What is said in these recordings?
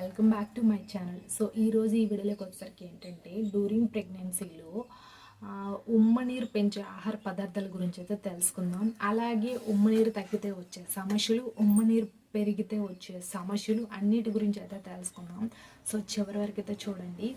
Welcome back to my channel. So ఈరోజు ఈ వీడియోలోకి వచ్చేసరికి ఏంటంటే డ్యూరింగ్ ప్రెగ్నెన్సీలో ఉమ్మనీరు పెంచే ఆహార పదార్థాల గురించి అయితే తెలుసుకుందాం. అలాగే ఉమ్మనీరు తగ్గితే వచ్చే సమస్యలు, ఉమ్మనీరు పెరిగితే వచ్చే సమస్యలు అన్నిటి గురించి అయితే తెలుసుకుందాం. సో చివరి వరకు అయితే చూడండి.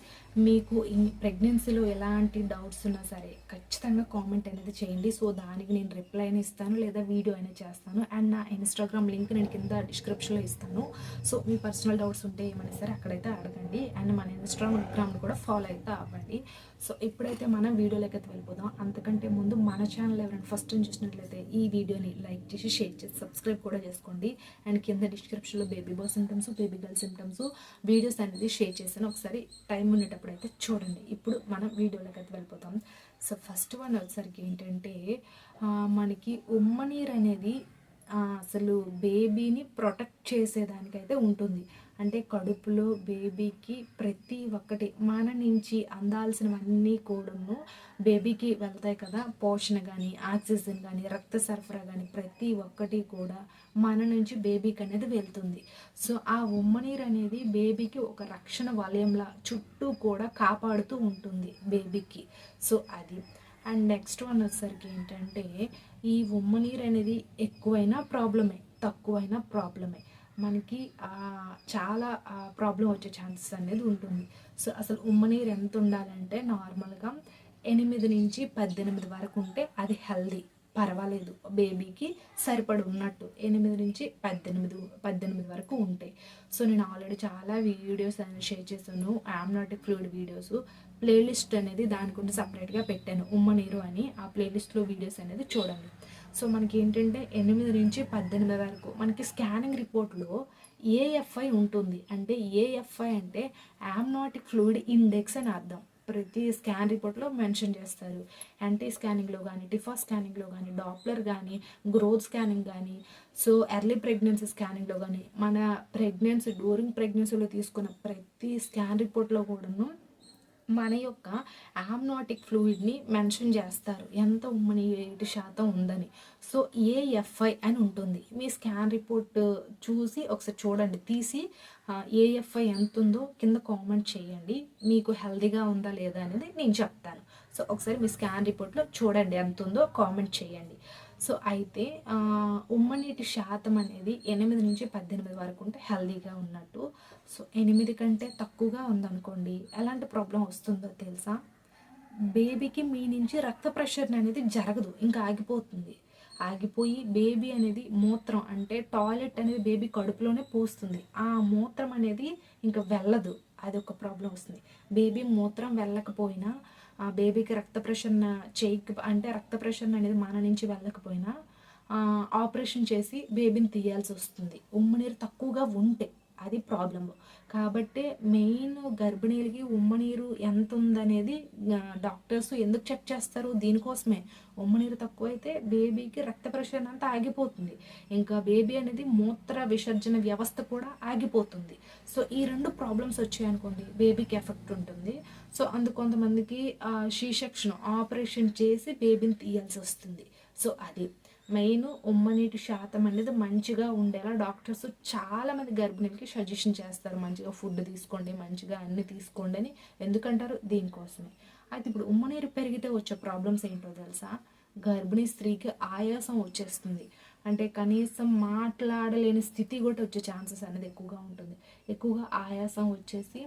మీకు ఈ ప్రెగ్నెన్సీలో ఎలాంటి డౌట్స్ ఉన్నా సరే ఖచ్చితంగా కామెంట్ అనేది చేయండి. సో దానికి నేను రిప్లై అయినా ఇస్తాను, లేదా వీడియో అయినా చేస్తాను. అండ్ నా ఇన్స్టాగ్రామ్ లింక్ నేను కింద డిస్క్రిప్షన్లో ఇస్తాను. సో మీ పర్సనల్ డౌట్స్ ఉంటే ఏమైనా సరే అక్కడైతే అడగండి. అండ్ మన ఇన్స్టాగ్రామ్ కూడా ఫాలో అయితే అవ్వండి. సో ఇప్పుడైతే మనం వీడియోలోకి అయితే వెళ్ళిపోదాం. అంతకంటే ముందు మన ఛానల్ ఎవరైనా ఫస్ట్ టైం చూసినట్లయితే ఈ వీడియోని లైక్ చేసి, షేర్ చేసి, సబ్స్క్రైబ్ కూడా చేసుకోండి. అండ్ కింద డిస్క్రిప్షన్లో baby bye symptoms, baby girl symptoms videos అనేది షేర్ చేశాను. ఒకసారి టైం ఉండేటప్పుడు అయితే చూడండి. ఇప్పుడు మనం వీడియోలోకి అయితే వెళ్ళిపోతాం. సో ఫస్ట్ వన్ వచ్చేసరికి ఏంటంటే మనకి ఉమ్మనీరు అనేది అసలు బేబీని ప్రొటెక్ట్ చేసేదానికైతే ఉంటుంది. అంటే కడుపులో బేబీకి ప్రతి ఒక్కటి మన నుంచి అందాల్సినవన్నీ కూడాను బేబీకి వెళ్తాయి కదా. పోషణ కానీ, ఆక్సిజన్ కానీ, రక్త సరఫరా కానీ ప్రతి ఒక్కటి కూడా మన నుంచి బేబీకి అనేది వెళ్తుంది. సో ఆ ఉమ్మనీరు అనేది బేబీకి ఒక రక్షణ వలయంలా చుట్టూ కూడా కాపాడుతూ ఉంటుంది బేబీకి. సో అది. అండ్ నెక్స్ట్ వన్ వచ్చేసరికి ఏంటంటే ఈ ఉమ్మనీరు అనేది ఎక్కువైనా ప్రాబ్లమే, తక్కువైనా ప్రాబ్లమే. మనకి చాలా ప్రాబ్లం వచ్చే ఛాన్సెస్ అనేది ఉంటుంది. సో అసలు ఉమ్మనీరు ఎంత ఉండాలంటే నార్మల్గా 8 నుంచి 18 వరకు ఉంటే అది హెల్దీ, పర్వాలేదు, బేబీకి సరిపడి ఉన్నట్టు. 8 నుంచి 18 వరకు ఉంటాయి. సో నేను ఆల్రెడీ చాలా వీడియోస్ అనేది షేర్ చేశాను, ఆమ్నాటిక్ ఫ్లూయిడ్ వీడియోస్. ప్లేలిస్ట్ అనేది దాని గురించి సపరేట్గా పెట్టాను, ఉమ్మనీరు అని. ఆ ప్లేలిస్ట్లో వీడియోస్ అనేది చూడండి. సో మనకి ఏంటంటే 8 నుంచి 18 వరకు మనకి స్కానింగ్ రిపోర్ట్లో ఏఎఫ్ఐ ఉంటుంది. అంటే ఏఎఫ్ఐ అంటే ఆమ్నాటిక్ ఫ్లూయిడ్ ఇండెక్స్ అని అర్థం. ప్రతి స్కాన్ రిపోర్ట్లో మెన్షన్ చేస్తారు. యాంటీ స్కానింగ్లో కానీ, టిఫా స్కానింగ్లో కానీ, డాప్లర్ కానీ, గ్రోత్ స్కానింగ్ కానీ, సో ఎర్లీ ప్రెగ్నెన్సీ స్కానింగ్లో కానీ, మన డ్యూరింగ్ ప్రెగ్నెన్సీలో తీసుకున్న ప్రతి స్కాన్ రిపోర్ట్లో కూడాను మన యొక్క ఆమ్నాటిక్ ఫ్లూయిడ్ని మెన్షన్ చేస్తారు, ఎంత ఉమ్మనీరు శాతం ఉందని. సో ఏఎఫ్ఐ అని ఉంటుంది. మీ స్కాన్ రిపోర్ట్ చూసి ఒకసారి చూడండి, తీసి ఏఎఫ్ఐ ఎంత ఉందో కింద కామెంట్ చేయండి. మీకు హెల్తీగా ఉందా లేదా అనేది నేను చెప్తాను. సో ఒకసారి మీ స్కాన్ రిపోర్ట్లో చూడండి ఎంత ఉందో కామెంట్ చేయండి. సో అయితే ఉమ్మనీటి శాతం అనేది 8 నుంచి 18 వరకు ఉంటే హెల్తీగా ఉన్నట్టు. సో 8 కంటే తక్కువగా ఉందనుకోండి, ఎలాంటి ప్రాబ్లం వస్తుందో తెలుసా? బేబీకి మీ నుంచి రక్త ప్రెషర్ అనేది జరగదు, ఇంకా ఆగిపోతుంది. ఆగిపోయి బేబీ అనేది మూత్రం, అంటే టాయిలెట్ అనేది బేబీ కడుపులోనే పోస్తుంది. ఆ మూత్రం అనేది ఇంకా వెళ్ళదు, అది ఒక ప్రాబ్లం వస్తుంది. బేబీ మూత్రం వెళ్ళకపోయినా, ఆ బేబీకి రక్త ప్రెషర్ అంటే రక్త ప్రెషర్ అనేది మన నుంచి వెళ్ళకపోయినా ఆపరేషన్ చేసి బేబీని తీయాల్సి వస్తుంది, ఉమ్మనీరు తక్కువగా ఉంటే. అది ప్రాబ్లమ్. కాబట్టి మెయిన్ గర్భిణీలకి ఉమ్మనీరు ఎంత ఉందనేది డాక్టర్స్ ఎందుకు చెక్ చేస్తారు? దీనికోసమే. ఉమ్మనీరు తక్కువైతే బేబీకి రక్త ప్రెషర్ అంతా ఆగిపోతుంది, ఇంకా బేబీ అనేది మూత్ర విసర్జన వ్యవస్థ కూడా ఆగిపోతుంది. సో ఈ 2 ప్రాబ్లమ్స్ వచ్చాయనుకోండి, బేబీకి ఎఫెక్ట్ ఉంటుంది. సో కొంతమందికి షీ సెక్షన్ ఆపరేషన్ చేసి బేబీని తీయాల్సి వస్తుంది. సో అది మెయిన్. ఉమ్మనీటి శాతం అనేది మంచిగా ఉండేలా డాక్టర్స్ చాలామంది గర్భిణీలకి సజెషన్ చేస్తారు, మంచిగా ఫుడ్ తీసుకోండి, మంచిగా అన్ని తీసుకోండి అని. ఎందుకంటారు? దీనికోసమే. అయితే ఇప్పుడు ఉమ్మనీరు పెరిగితే వచ్చే ప్రాబ్లమ్స్ ఏంటో తెలుసా? గర్భిణీ స్త్రీకి ఆయాసం వచ్చేస్తుంది, అంటే కనీసం మాట్లాడలేని స్థితి కూడా వచ్చే ఛాన్సెస్ అనేది ఎక్కువగా ఉంటుంది. ఎక్కువగా ఆయాసం వచ్చేసి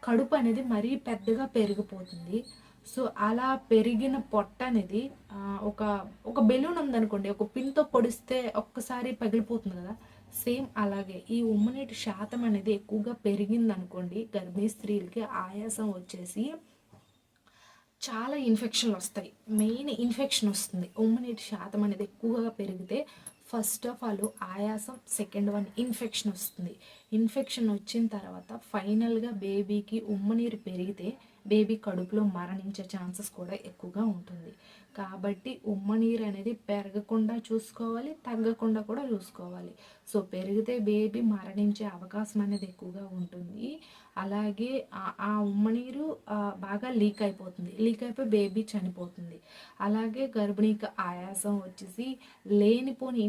కడుపు అనేది మరీ పెద్దగా పెరిగిపోతుంది. సో అలా పెరిగిన పొట్ట అనేది ఒక ఒక బెలూన్ ఉందనుకోండి, ఒక పిన్తో పొడిస్తే ఒక్కసారి పగిలిపోతుంది కదా. సేమ్ అలాగే ఈ ఉమ్మనీటి శాతం అనేది ఎక్కువగా పెరిగిందనుకోండి, గర్భిణీ స్త్రీలకి ఆయాసం వచ్చేసి చాలా ఇన్ఫెక్షన్లు వస్తాయి. మెయిన్ ఇన్ఫెక్షన్ వస్తుంది ఉమ్మనీటి శాతం అనేది ఎక్కువగా పెరిగితే. ఫస్ట్ ఆఫ్ ఆల్ ఆయాసం, సెకండ్ వన్ ఇన్ఫెక్షన్ వస్తుంది. ఇన్ఫెక్షన్ వచ్చిన తర్వాత ఫైనల్గా బేబీకి ఉమ్మనీరు పెరిగితే బేబీ కడుపులో మరణించే ఛాన్సెస్ కూడా ఎక్కువగా ఉంటుంది. కాబట్టి ఉమ్మనీరు అనేది పెరగకుండా చూసుకోవాలి, తగ్గకుండా కూడా చూసుకోవాలి. సో పెరిగితే బేబీ మరణించే అవకాశం అనేది ఎక్కువగా ఉంటుంది. అలాగే ఆ ఉమ్మనీరు బాగా లీక్ అయిపోయి బేబీ చనిపోతుంది. అలాగే గర్భిణీకి ఆయాసం వచ్చేసి లేనిపోని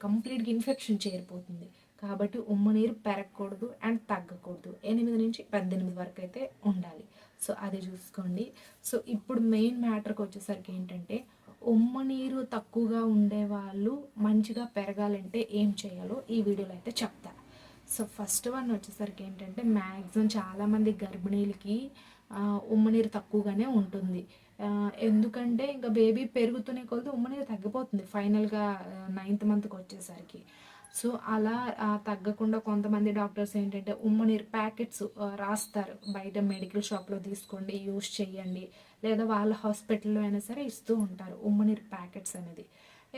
కంప్లీట్గా ఇన్ఫెక్షన్ చేరిపోతుంది. కాబట్టి ఉమ్మ నీరు పెరగకూడదు అండ్ తగ్గకూడదు. 8 నుంచి 18 వరకు అయితే ఉండాలి. సో అది చూసుకోండి. సో ఇప్పుడు మెయిన్ మ్యాటర్కి వచ్చేసరికి ఏంటంటే, ఉమ్మ నీరు తక్కువగా ఉండేవాళ్ళు మంచిగా పెరగాలంటే ఏం చేయాలో ఈ వీడియోలో అయితే చెప్తా. సో ఫస్ట్ వన్ వచ్చేసరికి ఏంటంటే, మ్యాక్సిమం చాలామంది గర్భిణీలకి ఉమ్మ నీరు తక్కువగానే ఉంటుంది. ఎందుకంటే ఇంకా బేబీ పెరుగుతూనే కొద్దీ ఉమ్మ నీరు తగ్గిపోతుంది ఫైనల్గా 9th మంత్కి వచ్చేసరికి. సో అలా తగ్గకుండా కొంతమంది డాక్టర్స్ ఏంటంటే ఉమ్మ నీరు ప్యాకెట్స్ రాస్తారు, బయట మెడికల్ షాప్లో తీసుకోండి, యూస్ చేయండి, లేదా వాళ్ళ హాస్పిటల్లో అయినా సరే ఇస్తూ ఉంటారు ఉమ్మ నీరు ప్యాకెట్స్ అనేది.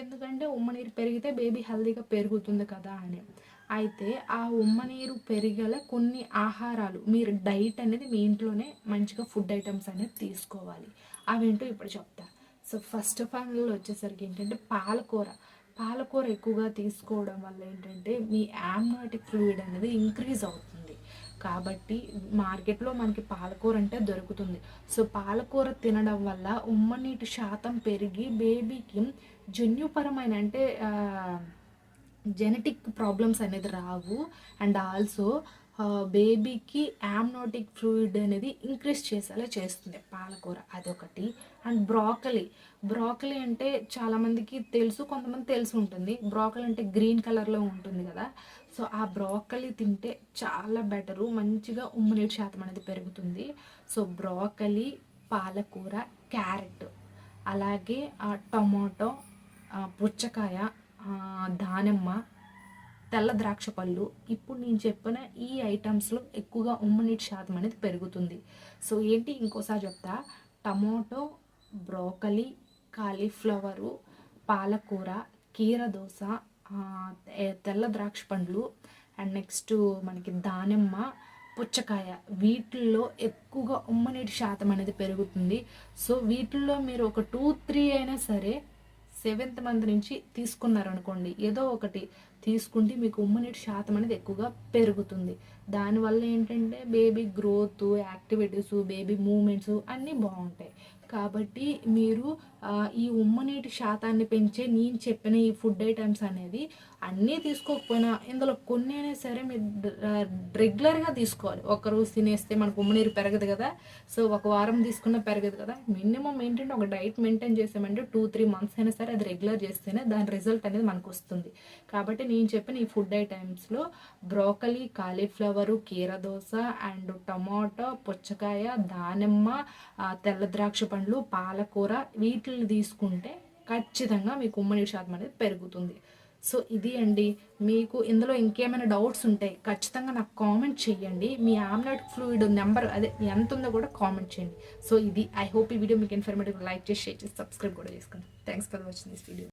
ఎందుకంటే ఉమ్మ నీరు పెరిగితే బేబీ హెల్తీగా పెరుగుతుంది కదా అని. అయితే ఆ ఉమ్మ నీరు పెరిగేల కొన్ని ఆహారాలు, మీరు డైట్ అనేది మీ ఇంట్లోనే మంచిగా ఫుడ్ ఐటమ్స్ అనేది తీసుకోవాలి. అవేంటో ఇప్పుడు చెప్తా. సో ఫస్ట్ ఆఫ్ ఆల్ వచ్చేసరికి ఏంటంటే పాలకూర ఎక్కువగా తీసుకోవడం వల్ల ఏంటంటే మీ యామ్నోటిక్ ఫ్లూయిడ్ అనేది ఇంక్రీజ్ అవుతుంది. కాబట్టి మార్కెట్లో మనకి పాలకూర అంటే దొరుకుతుంది. సో పాలకూర తినడం వల్ల ఉమ్మ నీటి శాతం పెరిగి బేబీకి జన్యుపరమైన అంటే జెనెటిక్ ప్రాబ్లమ్స్ అనేది రావు. అండ్ ఆల్సో బేబీకి యామ్నోటిక్ ఫ్లూయిడ్ అనేది ఇంక్రీజ్ చేసేలా చేస్తుంది పాలకూర, అదొకటి. అండ్ బ్రాకలీ అంటే చాలామందికి తెలుసు, కొంతమంది తెలిసి ఉంటుంది. బ్రాకలీ అంటే గ్రీన్ కలర్లో ఉంటుంది కదా. సో ఆ బ్రాకలీ తింటే చాలా బెటరు, మంచిగా ఉమ్మనీటి శాతం అనేది పెరుగుతుంది. సో బ్రాకలీ, పాలకూర, క్యారెట్, అలాగే టొమాటో, పుచ్చకాయ, దానిమ్మ, తెల్ల ద్రాక్ష పళ్ళు. ఇప్పుడు నేను చెప్పిన ఈ ఐటమ్స్లో ఎక్కువగా ఉమ్మనీటి శాతం అనేది పెరుగుతుంది. సో ఏంటి ఇంకోసారి చెప్తా. టమాటో, బ్రోకలీ, కాలీఫ్లవరు, పాలకూర, కీరదోస, తెల్ల ద్రాక్ష పండ్లు, అండ్ నెక్స్ట్ మనకి దానిమ్మ, పుచ్చకాయ, వీటిల్లో ఎక్కువగా ఉమ్మనీటి శాతం అనేది పెరుగుతుంది. సో వీటిల్లో మీరు ఒక 2-3 అయినా సరే 7th మంత్ నుంచి తీసుకున్నారనుకోండి, ఏదో ఒకటి తీసుకుంటే మీకు ఉమ్మనీటి శాతం అనేది ఎక్కువగా పెరుగుతుంది. దానివల్ల ఏంటంటే baby growth, activities, baby movements అన్నీ బాగుంటాయి. కాబట్టి మీరు ఈ ఉమ్మనీటి శాతాన్ని పెంచే నేను చెప్పిన ఈ ఫుడ్ ఐటమ్స్ అనేది అన్నీ తీసుకోకపోయినా ఇందులో కొన్ని అయినా సరే మీరు రెగ్యులర్గా తీసుకోవాలి. ఒకరోజు తినేస్తే మనకు ఉమ్మనీరు పెరగదు కదా. సో ఒక వారం తీసుకున్నా పెరగదు కదా. మినిమం ఏంటంటే ఒక డైట్ మెయింటైన్ చేసామంటే 2-3 మంత్స్ అయినా సరే అది రెగ్యులర్ చేస్తేనే దాని రిజల్ట్ అనేది మనకు వస్తుంది. కాబట్టి నేను చెప్పిన ఈ ఫుడ్ ఐటమ్స్లో బ్రోకలీ, కాలీఫ్లవరు, కీరదోస, అండ్ టమాటో, పుచ్చకాయ, దానిమ్మ, తెల్ల ద్రాక్ష పండ్లు, పాలకూర, వీటిని తీసుకుంటే ఖచ్చితంగా మీకు ఉమ్మనీటి శాతం అనేది పెరుగుతుంది. సో ఇది అండి. మీకు ఇందులో ఇంకేమైనా డౌట్స్ ఉంటే ఖచ్చితంగా నాకు కామెంట్ చేయండి. మీ యామ్నోటిక్ ఫ్లూయిడ్ నెంబర్ అదే ఎంత ఉందో కూడా కామెంట్ చేయండి. సో ఇది, ఐ హోప్ ఈ వీడియో మీకు ఇన్ఫర్మేటివ్. లైక్ చేసి, షేర్ చేసి, సబ్స్క్రైబ్ కూడా చేసుకోండి. Thanks for watching this video.